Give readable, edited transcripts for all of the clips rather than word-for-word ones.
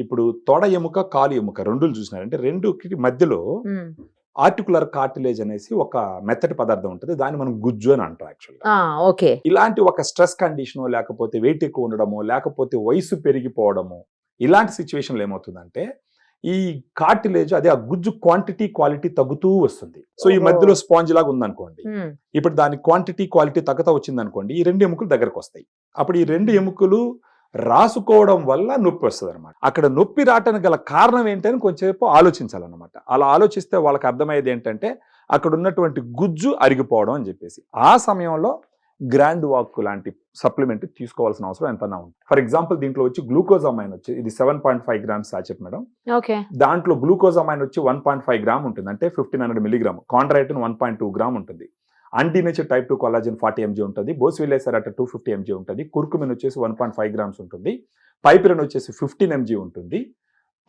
ఇప్పుడు తొడ ఎముక కాలు ఎముక రెండులు చూసినారంటే రెండుకి మధ్యలో ఆర్టికులర్ కార్టిలేజ్ అనేసి ఒక మెత్తటి పదార్థం ఉంటుంది, దాన్ని మనం గుజ్జు అని అంటాం యాక్చువల్గా. ఓకే. ఇలాంటి ఒక స్ట్రెస్ కండిషనో లేకపోతే వెయిట్ ఎక్కువ ఉండడమో లేకపోతే వయసు పెరిగిపోవడము ఇలాంటి సిచ్యువేషన్లో ఏమవుతుందంటే ఈ కార్టిలేజ్ అదే ఆ గుజ్జు క్వాంటిటీ క్వాలిటీ తగ్గుతూ వస్తుంది. సో ఈ మధ్యలో స్పాంజ్ లాగా ఉందనుకోండి, ఇప్పుడు దాని క్వాంటిటీ క్వాలిటీ తగ్గుతా వచ్చింది అనుకోండి, ఈ రెండు ఎముకలు దగ్గరకు వస్తాయి. అప్పుడు ఈ రెండు ఎముకలు రాసుకోవడం వల్ల నొప్పి వస్తుంది అనమాట. అక్కడ నొప్పి రావటానికి గల కారణం ఏంటని కొంచెంసేపు ఆలోచించాలన్నమాట. అలా ఆలోచిస్తే వాళ్ళకి అర్థమయ్యేది ఏంటంటే అక్కడ ఉన్నటువంటి గుజ్జు అరిగిపోవడం అని చెప్పేసి. ఆ సమయంలో గ్రాండ్ వాక్ లాంటి సప్లిమెంట్ తీసుకోవాల్సిన అవసరం ఎంతనా ఉంది. ఫర్ ఎగ్జాంపుల్ దీంట్లో వచ్చి గ్లూకోజమైన్ వచ్చి ఇది 7.5 గ్రామ్స్ సాచెట్ మేడం. దాంట్లో గ్లూకోజమైన్ వచ్చి 1.5 గ్రామ్ ఉంటుంది, అంటే 1500 మిలీగ్రామ్. కాండ్రైటిన్ 1.2 గ్రామ్ ఉంటుంది. అంటీనేచర్ టైప్ 2 కొల్లాజన్ 40 mg ఉంటుంది. బోస్విలేసెరాట 250 mg ఉంటుంది. కుర్కుమిన్ వచ్చేసి 1.5 గ్రామ్స్ ఉంటుంది. పైపిరిన్ వచ్చేసి 15 mg ఉంటుంది.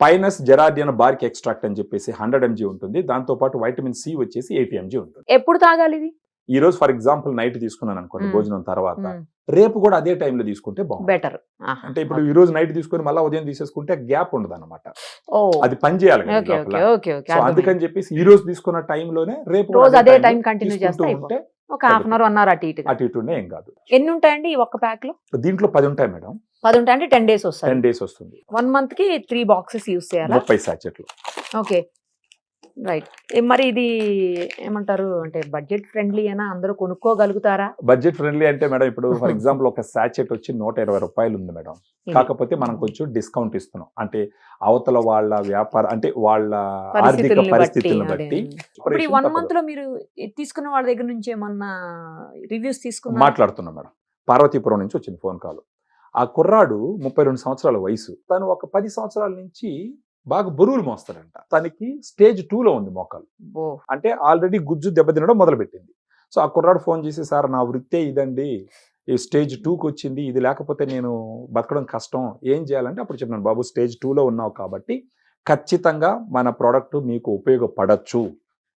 పైనస్ జెరాడియన్ బార్క్ ఎక్స్ట్రాక్ట్ అని చెప్పేసి 100 mg ఉంటుంది. దాంతో పాటు వైటమిన్ సి వచ్చేసి 80 mg ఉంటుంది. ఎప్పుడు తాగాలి ఇది? ఈ రోజు ఫర్ ఎగ్జాంపుల్ నైట్ తీసుకున్నాను అనుకోండి భోజనం తర్వాత, రేపు కూడా అదే టైంలో తీసుకుంటే బాగుంది, బెటర్. అంటే ఇప్పుడు ఈ రోజు నైట్ తీసుకుని మళ్ళీ ఉదయం తీసేసుకుంటే గ్యాప్ ఉండదు అనమాట, అది పని చేయాలి. అందుకని చెప్పేసి ఈ రోజు తీసుకున్న టైంలోనే రేపు అదే టైం కంటిన్యూ చేస్తే ఒక హాఫ్ అన్ అవర్ 1 అవర్ అటు ఇటు ఏం కాదు. ఎన్ని ఉంటాయండి ఈ ఒక్క ప్యాక్ లో? దీంట్లో 10 ఉంటాయి మేడం. 10 ఉంటాయి అంటే 10 days వస్తుంది. 10 days వస్తుంది. 1 month కి 3 boxes యూస్ చేయాలా? 30 సాచెట్లు. Okay, right. మరి ఇది ఏమంటారు అంటే బడ్జెట్ ఫ్రెండ్లీ అయినా అందరూ కొనుక్కోగలుగుతారా? బడ్జెట్ ఫ్రెండ్లీ అంటే మేడం ఇప్పుడు ఫర్ ఎగ్జాంపుల్ ఒక సాచెట్ వచ్చి 120 రూపాయలు ఉంది మేడం. కాకపోతే మనం కొంచెం డిస్కౌంట్ ఇస్తున్నాం, అంటే అవతల వాళ్ళ వ్యాపారం అంటే వాళ్ళ ఆర్థిక పరిస్థితులను బట్టి. ఇప్పుడు 1 month లో మీరు తీసుకున్న వాళ్ళ దగ్గర నుంచి ఏమన్నా రివ్యూస్ తీసుకున్నా? మాట్లాడుతున్నాం మేడం. పార్వతీపురం నుంచి వచ్చింది ఫోన్ కాల్. ఆ కుర్రాడు 32 సంవత్సరాల వయసు, తను ఒక 10 సంవత్సరాల నుంచి బాగా బరువులు మోస్తాడంట. తనకి స్టేజ్ 2లో ఉంది మోకాలు, అంటే ఆల్రెడీ గుజ్జు దెబ్బతినడం మొదలు పెట్టింది. సో ఆ కుర్రాడు ఫోన్ చేసి, సార్ నా వృత్తే ఇదండి, ఈ స్టేజ్ 2కి వచ్చింది, ఇది లేకపోతే నేను బతకడం కష్టం, ఏం చేయాలంటే అప్పుడు చెప్పినాను, బాబు స్టేజ్ 2లో ఉన్నావు కాబట్టి ఖచ్చితంగా మన ప్రోడక్ట్ మీకు ఉపయోగపడచ్చు,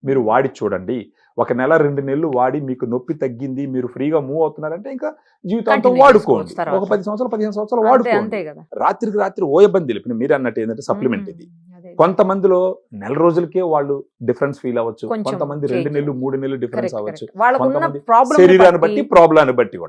మీరు వాడి చూడండి. 1 నెల 2 నెలలు వాడి మీకు నొప్పి తగ్గింది, మీరు ఫ్రీగా మూవ్ అవుతున్నారంటే ఇంకా జీవితాంతం వాడుకోండి. ఒక 10 సంవత్సరాలు 15 సంవత్సరాలు వాడుకోండి. రాత్రికి రాత్రి ఓ ఇబ్బంది తెలిపిన మీరు అన్నట్టు ఏంటంటే సప్లిమెంట్ ఇది. కొంతమందిలో నెల రోజులకే వాళ్ళు డిఫరెన్స్ ఫీల్ అవ్వచ్చు, కొంతమంది 2 నెలలు 3 నెలలు డిఫరెన్స్ అవ్వచ్చు, కొంతమంది శరీరాన్ని బట్టి ప్రాబ్లాన్ని బట్టి కూడా.